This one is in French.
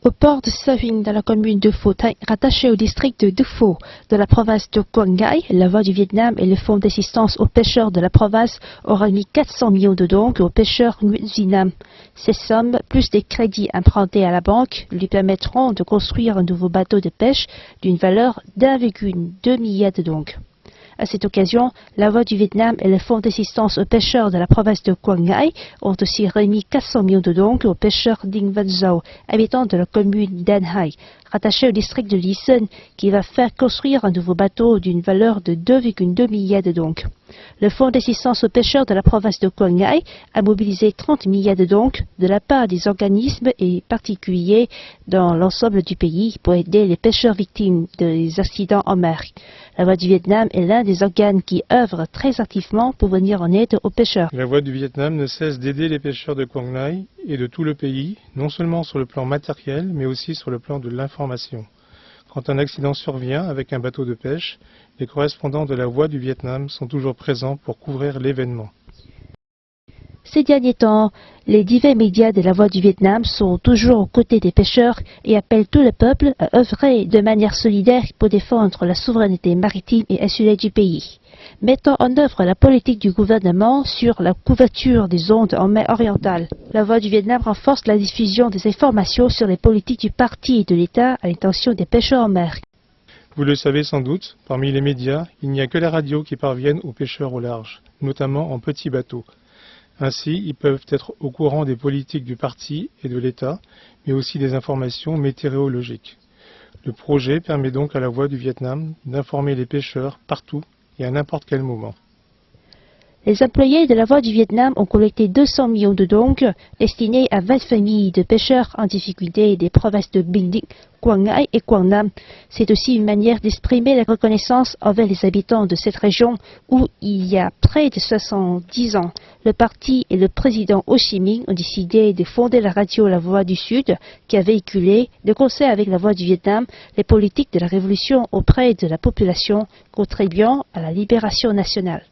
Au port de Saving, dans la commune de Pho Thanh, rattaché au district de Đức Phổ, de la province de Quảng Ngãi, la Voix du Vietnam et le Fonds d'assistance aux pêcheurs de la province ont remis 400 millions de dong au pêcheur Nguyễn Duy Nam. Ces sommes, plus des crédits empruntés à la banque, lui permettront de construire un nouveau bateau de pêche d'une valeur d'1,2 milliard de dong. À cette occasion, la Voix du Vietnam et le Fonds d'assistance aux pêcheurs de la province de Quảng Ngãi ont aussi remis 400 millions de dong au pêcheur Đinh Văn Dầu, habitant de la commune d'An Hai, rattaché au district de Lý Sơn, qui va faire construire un nouveau bateau d'une valeur de 2,2 milliards de dong. Le Fonds d'assistance aux pêcheurs de la province de Quảng Ngãi a mobilisé 30 milliards de dong de la part des organismes et particuliers dans l'ensemble du pays pour aider les pêcheurs victimes des accidents en mer. La Voix du Vietnam est l'un des organes qui œuvrent très activement pour venir en aide aux pêcheurs. La Voix du Vietnam ne cesse d'aider les pêcheurs de Quảng Ngãi et de tout le pays, non seulement sur le plan matériel, mais aussi sur le plan de l'information. Quand un accident survient avec un bateau de pêche, les correspondants de la Voix du Vietnam sont toujours présents pour couvrir l'événement. Ces derniers temps, les divers médias de la Voix du Vietnam sont toujours aux côtés des pêcheurs et appellent tout le peuple à œuvrer de manière solidaire pour défendre la souveraineté maritime et insulaire du pays. Mettant en œuvre la politique du gouvernement sur la couverture des ondes en mer orientale, la Voix du Vietnam renforce la diffusion des informations sur les politiques du parti et de l'État à l'intention des pêcheurs en mer. Vous le savez sans doute, parmi les médias, il n'y a que la radio qui parvienne aux pêcheurs au large, notamment en petits bateaux. Ainsi, ils peuvent être au courant des politiques du parti et de l'État, mais aussi des informations météorologiques. Le projet permet donc à la Voix du Vietnam d'informer les pêcheurs partout et à n'importe quel moment. Les employés de la Voix du Vietnam ont collecté 200 millions de dong destinés à 20 familles de pêcheurs en difficulté des provinces de Bình Định, Quảng Ngãi et Quảng Nam. C'est aussi une manière d'exprimer la reconnaissance envers les habitants de cette région où, il y a près de 70 ans, le parti et le président Ho Chi Minh ont décidé de fonder la radio La Voix du Sud qui a véhiculé, de concert avec la Voix du Vietnam, les politiques de la révolution auprès de la population, contribuant à la libération nationale.